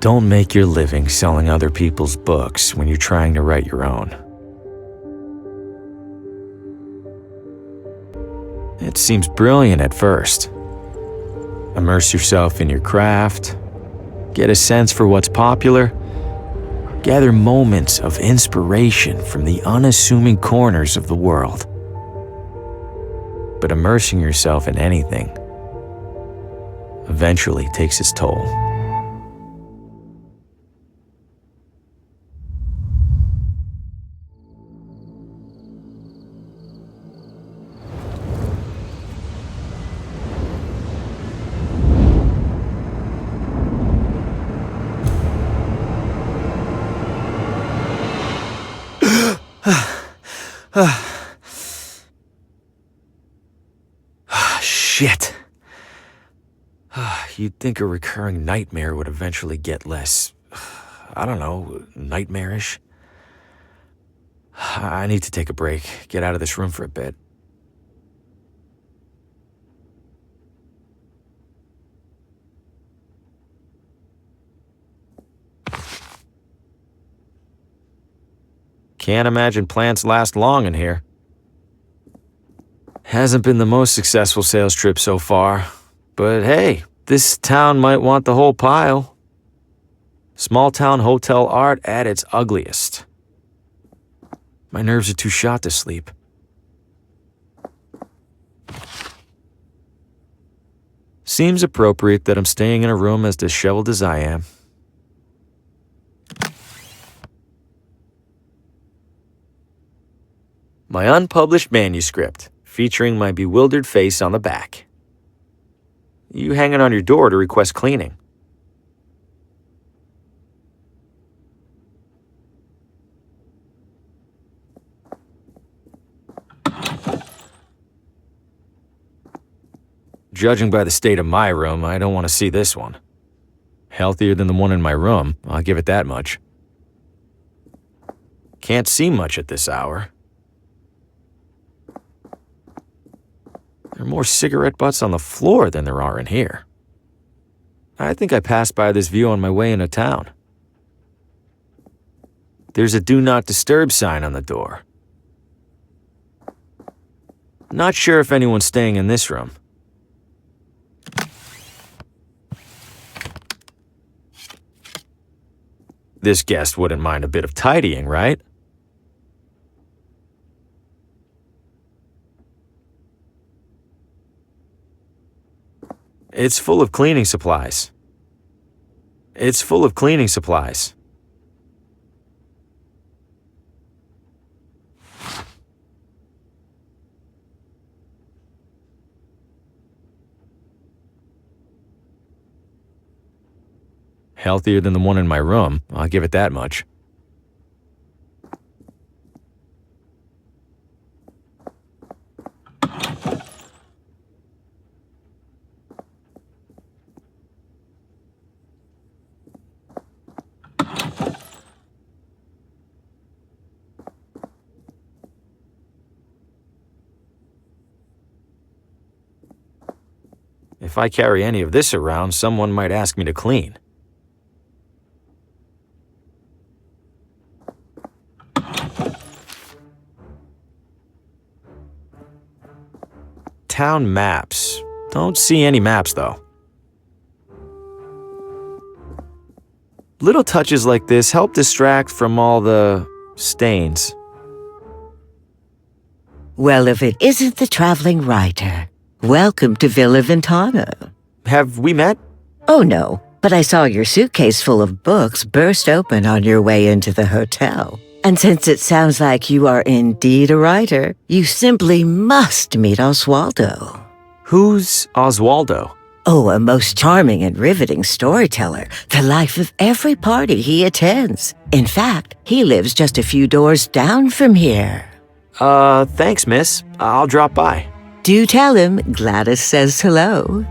Don't make your living selling other people's books when you're trying to write your own. It seems brilliant at first. Immerse yourself in your craft, get a sense for what's popular, gather moments of inspiration from the unassuming corners of the world. But immersing yourself in anything eventually takes its toll. Shit. You'd think a recurring nightmare would eventually get less, I don't know, nightmarish. I need to take a break, get out of this room for a bit. Can't imagine plants last long in here. Hasn't been the most successful sales trip so far, but hey, this town might want the whole pile. Small town hotel art at its ugliest. My nerves are too shot to sleep. Seems appropriate that I'm staying in a room as disheveled as I am. My unpublished manuscript, featuring my bewildered face on the back. You hang it on your door to request cleaning. Judging by the state of my room, I don't want to see this one. Healthier than the one in my room, I'll give it that much. Can't see much at this hour. There are more cigarette butts on the floor than there are in here. I think I passed by this view on my way into town. There's a Do Not Disturb sign on the door. Not sure if anyone's staying in this room. This guest wouldn't mind a bit of tidying, right? It's full of cleaning supplies. It's full of cleaning supplies. Healthier than the one in my room, I'll give it that much. If I carry any of this around, someone might ask me to clean. Town maps. Don't see any maps, though. Little touches like this help distract from all the stains. Well, if it isn't the traveling writer, welcome to Villa Ventana. Have we met? Oh, no, but I saw your suitcase full of books burst open on your way into the hotel. And since it sounds like you are indeed a writer, you simply must meet Oswaldo. Who's Oswaldo? Oh, a most charming and riveting storyteller, the life of every party he attends. In fact, he lives just a few doors down from here. Thanks, miss. I'll drop by. Do tell him Gladys says hello.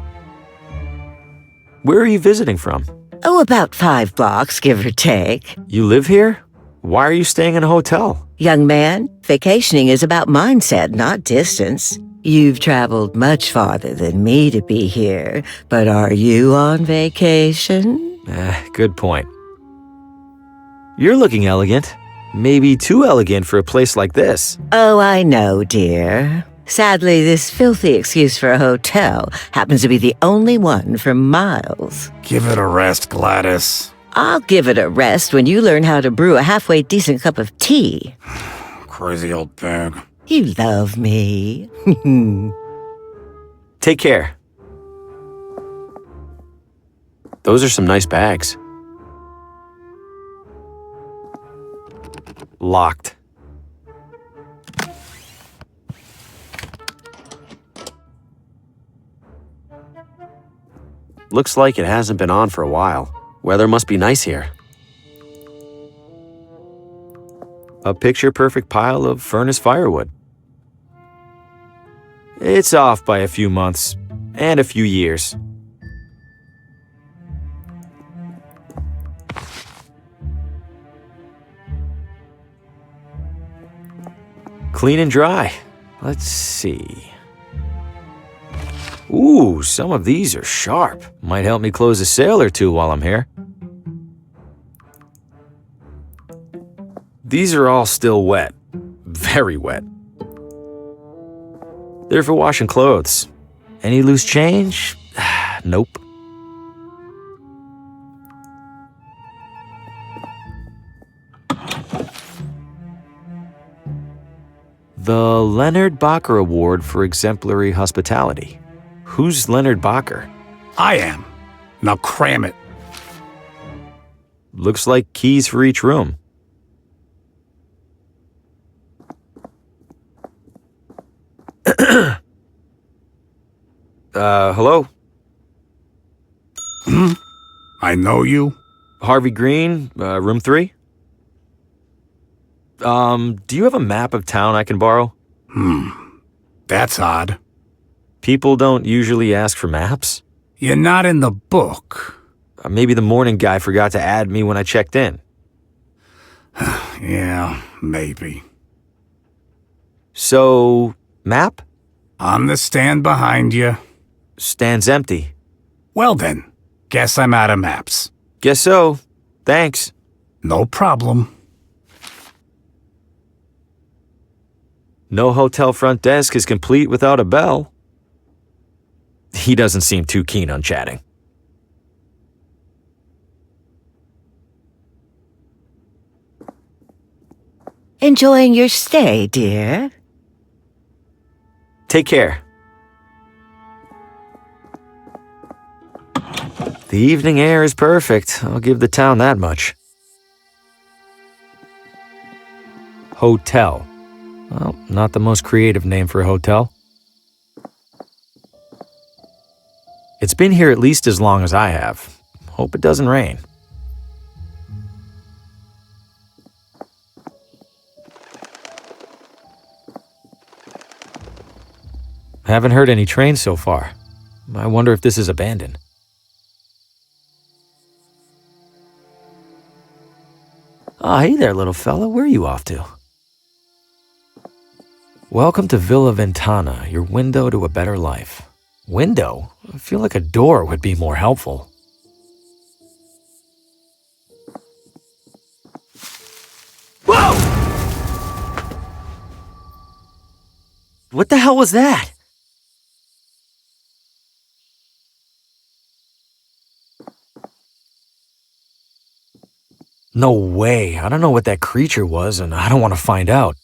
Where are you visiting from? Oh, about 5 blocks, give or take. You live here? Why are you staying in a hotel? Young man, vacationing is about mindset, not distance. You've traveled much farther than me to be here, but are you on vacation? Good point. You're looking elegant. Maybe too elegant for a place like this. Oh, I know, dear. Sadly, this filthy excuse for a hotel happens to be the only one for miles. Give it a rest, Gladys. I'll give it a rest when you learn how to brew a halfway decent cup of tea. Crazy old pig. You love me. Take care. Those are some nice bags. Locked. Looks like it hasn't been on for a while. Weather must be nice here. A picture-perfect pile of furnace firewood. It's off by a few months and a few years. Clean and dry. Let's see. Ooh, some of these are sharp. Might help me close a sale or two while I'm here. These are all still wet. Very wet. They're for washing clothes. Any loose change? Nope. The Leonard Bacher Award for Exemplary Hospitality. Who's Leonard Bacher? I am. Now cram it. Looks like keys for each room. Hello? I know you. Harvey Green, room 3? Do you have a map of town I can borrow? That's odd. People don't usually ask for maps. You're not in the book. Maybe the morning guy forgot to add me when I checked in. Yeah, maybe. So, map? On the stand behind you. Stand's empty. Well then, guess I'm out of maps. Guess so. Thanks. No problem. No hotel front desk is complete without a bell. He doesn't seem too keen on chatting. Enjoying your stay, dear? Take care. The evening air is perfect. I'll give the town that much. Hotel. Well, not the most creative name for a hotel. It's been here at least as long as I have. Hope it doesn't rain. Haven't heard any trains so far. I wonder if this is abandoned. Ah, hey there, little fella. Where are you off to? Welcome to Villa Ventana, your window to a better life. Window? I feel like a door would be more helpful. Whoa! What the hell was that? No way. I don't know what that creature was, and I don't want to find out.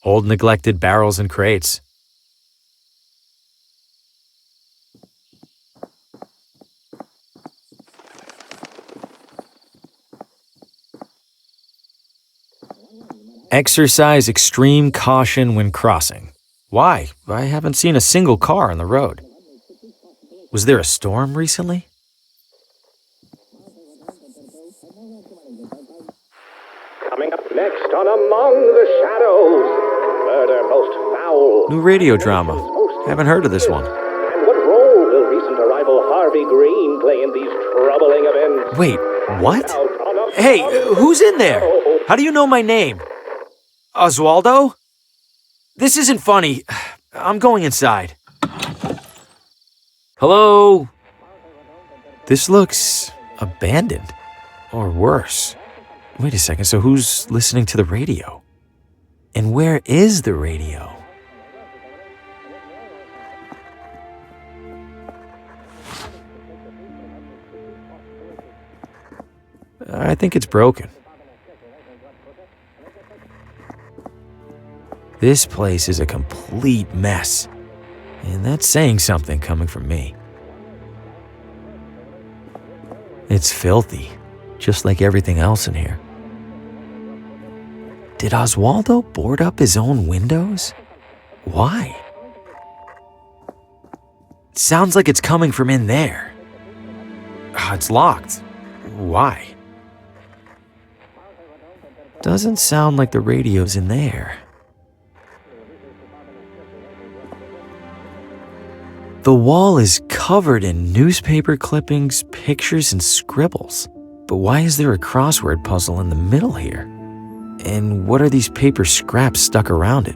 Old neglected barrels and crates. Exercise extreme caution when crossing. Why? I haven't seen a single car on the road. Was there a storm recently? Coming up next on Among the Shadows, murder most foul. New radio drama. Haven't heard of this one. And what role will recent arrivals rival Harvey Green playing these troubling events. Wait, what? Out on a Hey, who's in there? How do you know my name? Oswaldo? This isn't funny. I'm going inside. Hello? This looks abandoned. Or worse. Wait a second, so who's listening to the radio? And where is the radio? I think it's broken. This place is a complete mess. And that's saying something coming from me. It's filthy, just like everything else in here. Did Oswaldo board up his own windows? Why? It sounds like it's coming from in there. It's locked. Why? Doesn't sound like the radio's in there. The wall is covered in newspaper clippings, pictures, and scribbles. But why is there a crossword puzzle in the middle here? And what are these paper scraps stuck around it?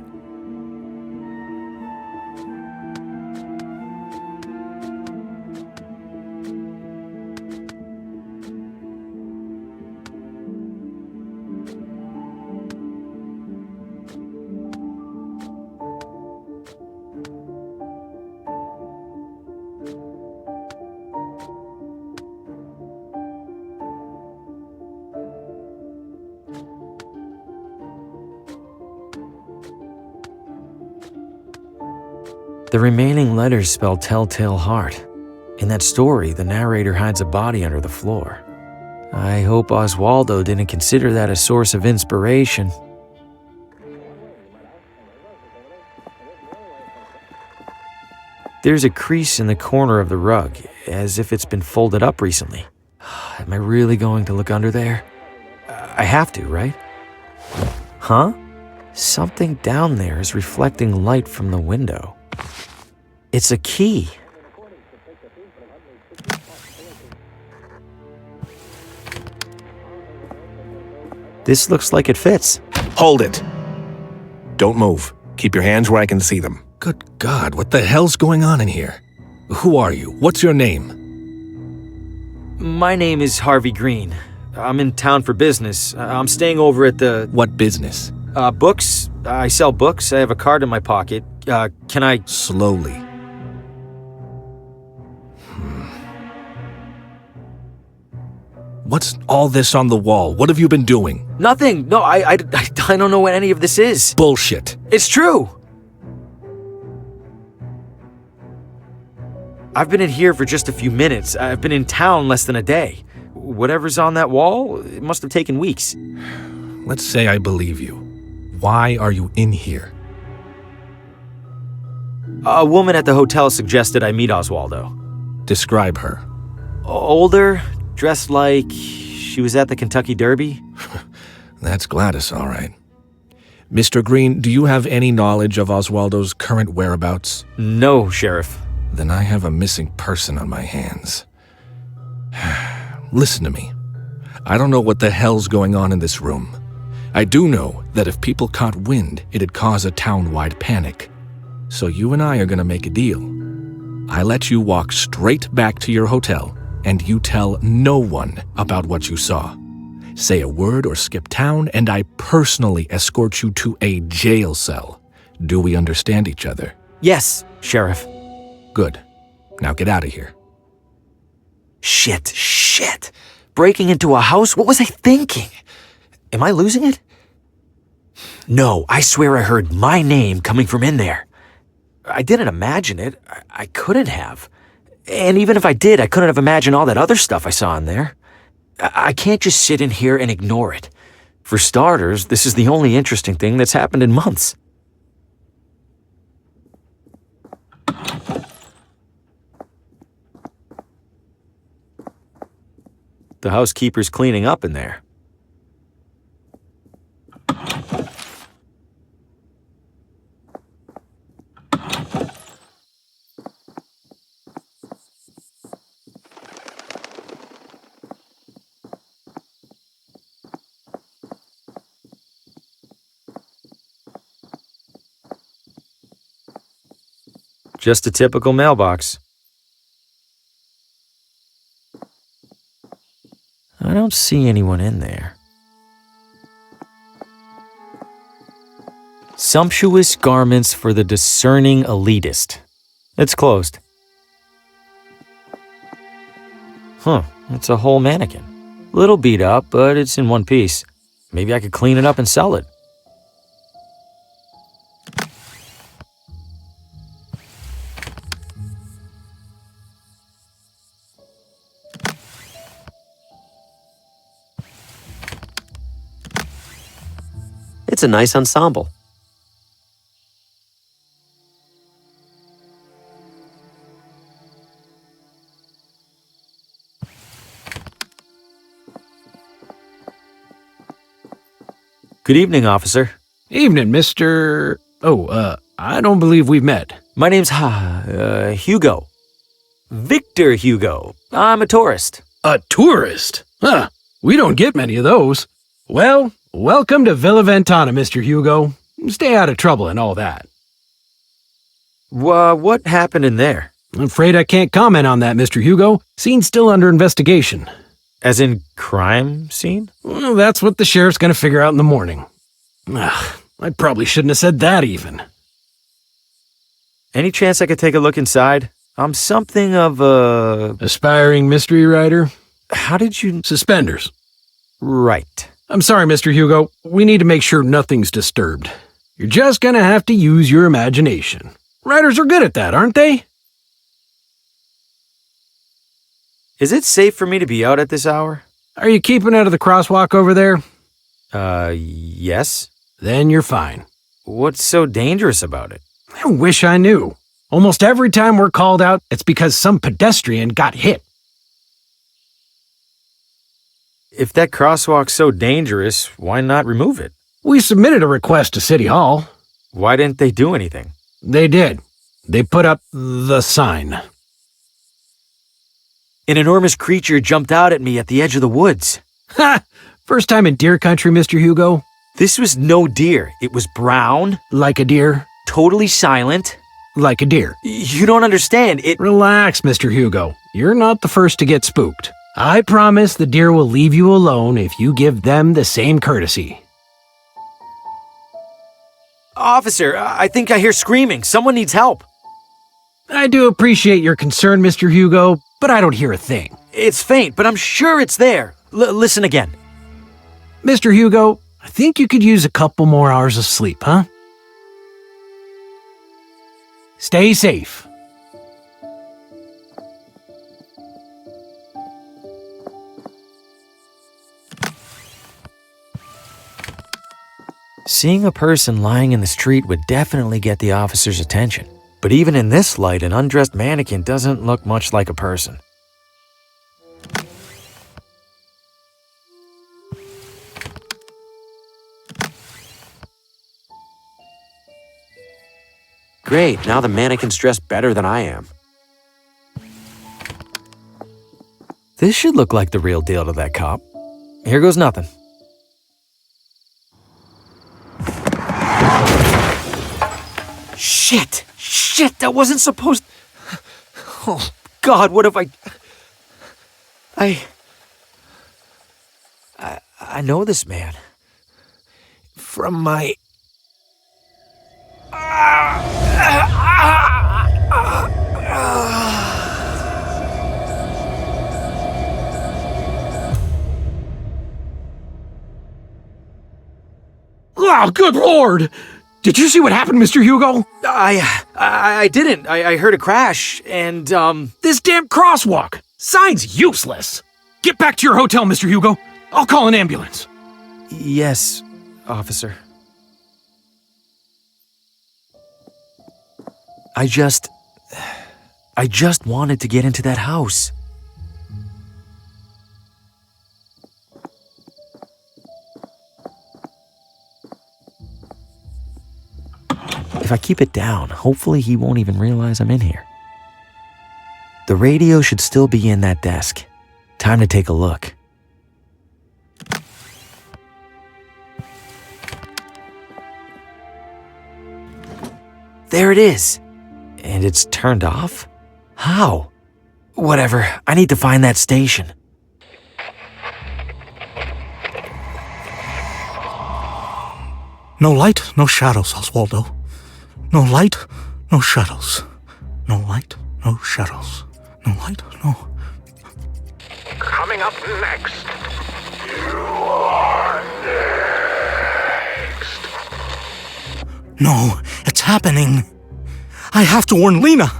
The remaining letters spell Telltale Heart. In that story, the narrator hides a body under the floor. I hope Oswaldo didn't consider that a source of inspiration. There's a crease in the corner of the rug, as if it's been folded up recently. Am I really going to look under there? I have to, right? Huh? Something down there is reflecting light from the window. It's a key. This looks like it fits. Hold it. Don't move. Keep your hands where I can see them. Good God, what the hell's going on in here? Who are you? What's your name? My name is Harvey Green. I'm in town for business. I'm staying over at the... What business? Books. I sell books. I have a card in my pocket. Can I... Slowly. What's all this on the wall? What have you been doing? Nothing. No, I don't know what any of this is. Bullshit. It's true. I've been in here for just a few minutes. I've been in town less than a day. Whatever's on that wall, it must have taken weeks. Let's say I believe you. Why are you in here? A woman at the hotel suggested I meet Oswaldo. Describe her. Older, dressed like she was at the Kentucky Derby. That's Gladys, all right. Mr. Green, do you have any knowledge of Oswaldo's current whereabouts? No, Sheriff. Then I have a missing person on my hands. Listen to me. I don't know what the hell's going on in this room. I do know that if people caught wind, it'd cause a town-wide panic. So you and I are gonna make a deal. I let you walk straight back to your hotel, and you tell no one about what you saw. Say a word or skip town, and I personally escort you to a jail cell. Do we understand each other? Yes, Sheriff. Good. Now get out of here. Shit. Breaking into a house? What was I thinking? Am I losing it? No, I swear I heard my name coming from in there. I didn't imagine it. I couldn't have. And even if I did, I couldn't have imagined all that other stuff I saw in there. I can't just sit in here and ignore it. For starters, this is the only interesting thing that's happened in months. The housekeeper's cleaning up in there. just a typical mailbox. I don't see anyone in there. Sumptuous garments for the discerning elitist. It's closed. Huh, it's a whole mannequin. Little beat up, but it's in one piece. Maybe I could clean it up and sell it. It's a nice ensemble. Good evening, officer. Evening, Mr. I don't believe we've met. My name's Hugo. Victor Hugo. I'm a tourist. A tourist? Huh. We don't get many of those. Well, welcome to Villa Ventana, Mr. Hugo. Stay out of trouble and all that. What happened in there? I'm afraid I can't comment on that, Mr. Hugo. Scene's still under investigation. As in crime scene? Well, that's what the sheriff's gonna figure out in the morning. I probably shouldn't have said that even. Any chance I could take a look inside? I'm something of a... Aspiring mystery writer? How did you... Suspenders. Right. I'm sorry, Mr. Hugo. We need to make sure nothing's disturbed. You're just gonna have to use your imagination. Writers are good at that, aren't they? Is it safe for me to be out at this hour? Are you keeping out of the crosswalk over there? Yes. Then you're fine. What's so dangerous about it? I wish I knew. Almost every time we're called out, it's because some pedestrian got hit. If that crosswalk's so dangerous, why not remove it? We submitted a request to City Hall. Why didn't they do anything? They did. They put up the sign. An enormous creature jumped out at me at the edge of the woods. Ha! First time in deer country, Mr. Hugo? This was no deer. It was brown, Like a deer? totally silent. Like a deer. You don't understand. Relax, Mr. Hugo. You're not the first to get spooked. I promise the deer will leave you alone if you give them the same courtesy. Officer, I think I hear screaming. Someone needs help. I do appreciate your concern, Mr. Hugo, but I don't hear a thing. It's faint, but I'm sure it's there. Listen again. Mr. Hugo, I think you could use a couple more hours of sleep, huh? Stay safe. Seeing a person lying in the street would definitely get the officer's attention. But even in this light, an undressed mannequin doesn't look much like a person. Great, now the mannequin's dressed better than I am. This should look like the real deal to that cop. Here goes nothing. Shit! Shit! That wasn't supposed... Oh, God, what have I know this man. From my... Oh, good Lord! Did you see what happened, Mr. Hugo? I didn't. I heard a crash, and, This damn crosswalk! Sign's useless! Get back to your hotel, Mr. Hugo. I'll call an ambulance. Yes, officer. I just wanted to get into that house. If I keep it down, hopefully he won't even realize I'm in here. The radio should still be in that desk. Time to take a look. There it is. And it's turned off? How? Whatever, I need to find that station. No light, no shadows, Oswaldo. No light, no shadows. No light, no shadows. No light, no... Coming up next. You are next. No, it's happening. I have to warn Lena.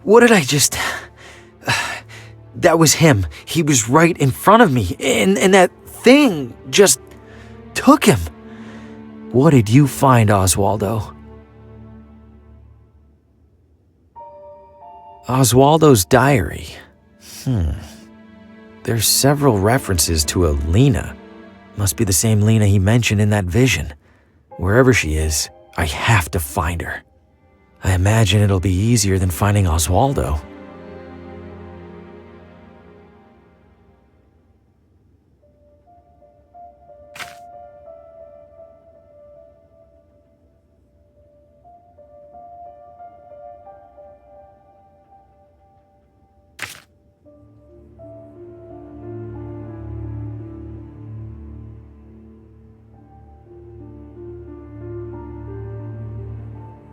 What did I just... That was him. He was right in front of me, and that thing just took him. What did you find, Oswaldo? Oswaldo's diary. There's several references to a Lena. Must be the same Lena he mentioned in that vision. Wherever she is, I have to find her. I imagine it'll be easier than finding Oswaldo.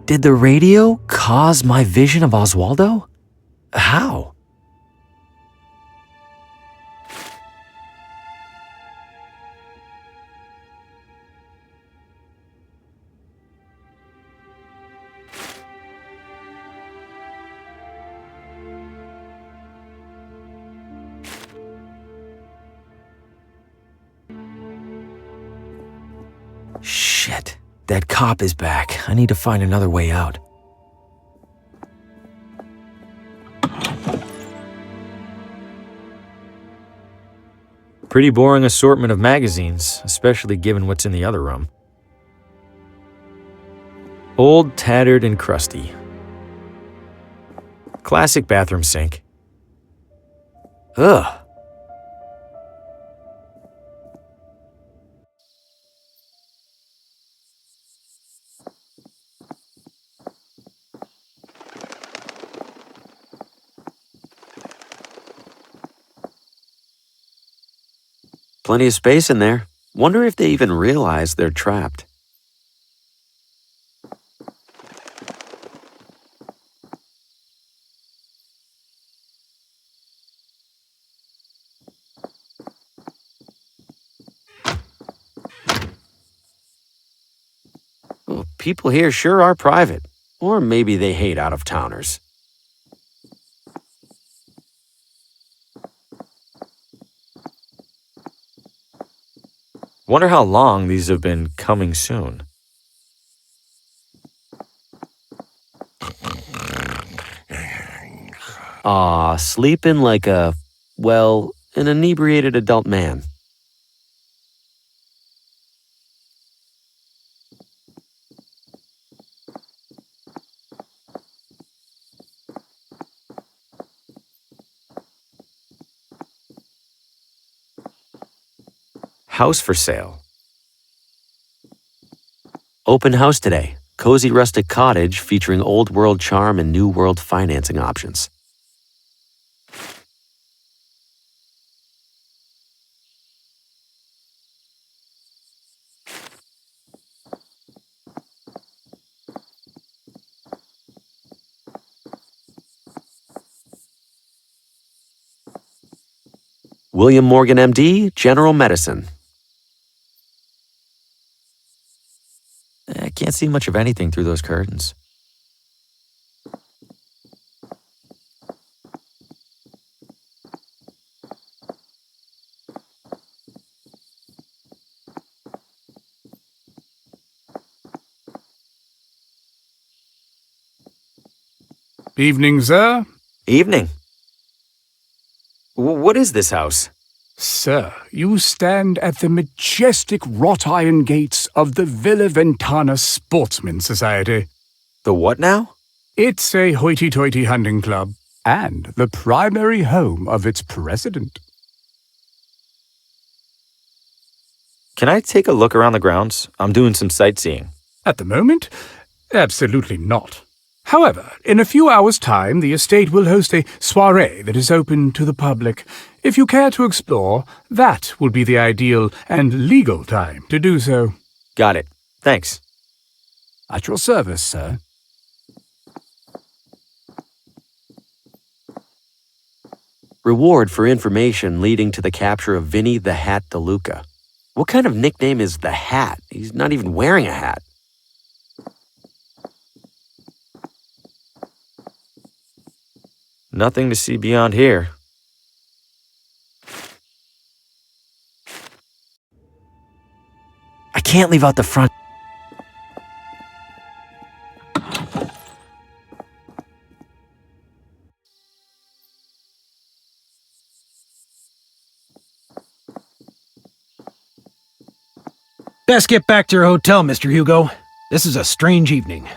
Did the radio cause my vision of Oswaldo? How? Shit. That cop is back. I need to find another way out. Pretty boring assortment of magazines, especially given what's in the other room. Old, tattered, and crusty. Classic bathroom sink. Ugh. Plenty of space in there. Wonder if they even realize they're trapped. Well, people here sure are private. Or maybe they hate out-of-towners. Wonder how long these have been coming soon. Aw, sleeping like an inebriated adult man. House for sale. Open house today. Cozy rustic cottage featuring old world charm and new world financing options. William Morgan, MD, General Medicine. I can't see much of anything through those curtains. Evening, sir. Evening. What is this house? Sir, you stand at the majestic wrought iron gates of the Villa Ventana Sportsman Society. The what now? It's a hoity-toity hunting club and the primary home of its president. Can I take a look around the grounds? I'm doing some sightseeing. At the moment, absolutely not. However, in a few hours' time, the estate will host a soiree that is open to the public. If you care to explore, that will be the ideal and legal time to do so. Got it. Thanks. At your service, sir. Reward for information leading to the capture of Vinny the Hat DeLuca. What kind of nickname is the Hat? He's not even wearing a hat. Nothing to see beyond here. I can't leave out the front. Best get back to your hotel, Mr. Hugo. This is a strange evening.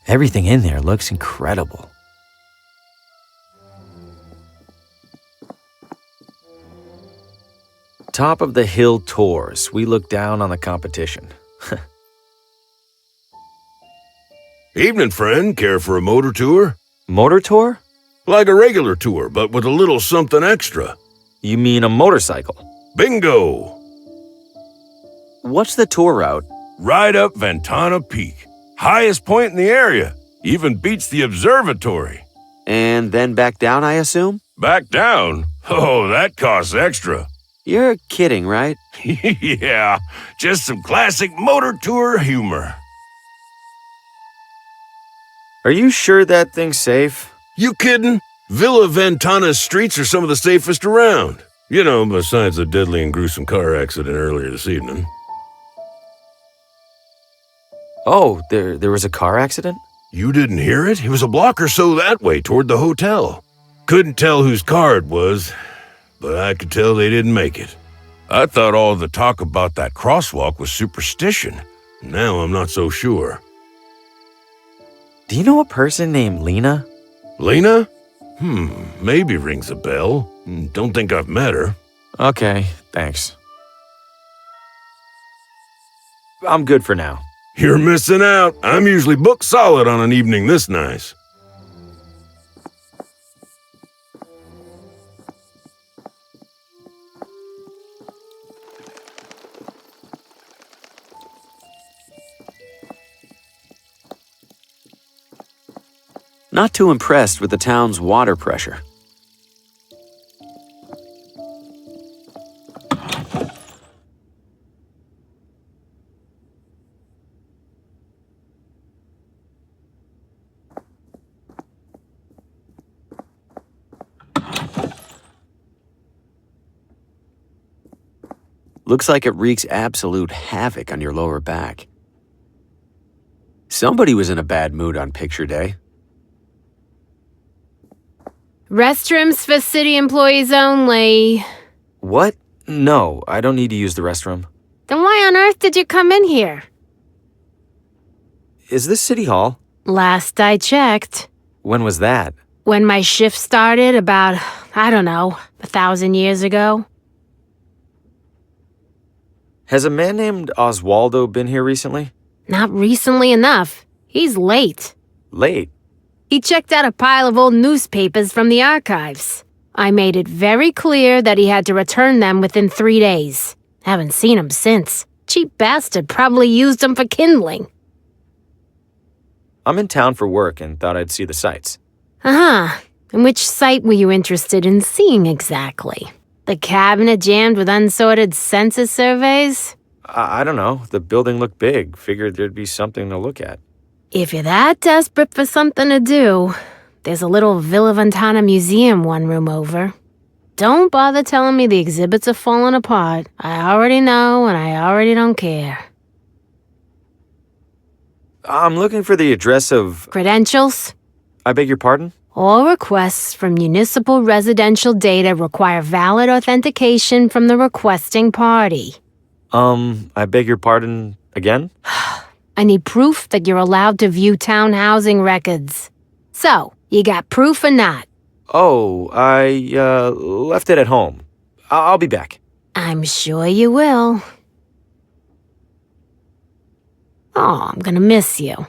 Everything in there looks incredible. Top of the hill tours, we look down on the competition. Evening, friend. Care for a motor tour? Motor tour? Like a regular tour, but with a little something extra. You mean a motorcycle? Bingo! What's the tour route? Right up Ventana Peak. Highest point in the area. Even beats the observatory. And then back down, I assume? Back down? Oh, that costs extra. You're kidding, right? Yeah, just some classic motor tour humor. Are you sure that thing's safe? You kidding? Villa Ventana's streets are some of the safest around. You know, besides the deadly and gruesome car accident earlier this evening. Oh, there was a car accident? You didn't hear it? It was a block or so that way toward the hotel. Couldn't tell whose car it was, but I could tell they didn't make it. I thought all the talk about that crosswalk was superstition. Now I'm not so sure. Do you know a person named Lena? Lena? Maybe rings a bell. Don't think I've met her. Okay, thanks. I'm good for now. You're missing out. I'm usually booked solid on an evening this nice. Not too impressed with the town's water pressure. Looks like it wreaks absolute havoc on your lower back. Somebody was in a bad mood on picture day. Restrooms for city employees only. What? No, I don't need to use the restroom. Then why on earth did you come in here? Is this City Hall? Last I checked. When was that? When my shift started about, 1,000 years ago. Has a man named Oswaldo been here recently? Not recently enough. He's late. Late? He checked out a pile of old newspapers from the archives. I made it very clear that he had to return them within 3 days. Haven't seen him since. Cheap bastard probably used them for kindling. I'm in town for work and thought I'd see the sights. And which site were you interested in seeing exactly? The cabinet jammed with unsorted census surveys? I don't know. The building looked big. Figured there'd be something to look at. If you're that desperate for something to do, there's a little Villa Ventana museum one room over. Don't bother telling me the exhibits are falling apart. I already know, and I already don't care. I'm looking for the address of... Credentials? I beg your pardon? All requests for municipal residential data require valid authentication from the requesting party. I beg your pardon again? I need proof that you're allowed to view town housing records. So, you got proof or not? Oh, I, left it at home. I'll be back. I'm sure you will. Oh, I'm gonna miss you.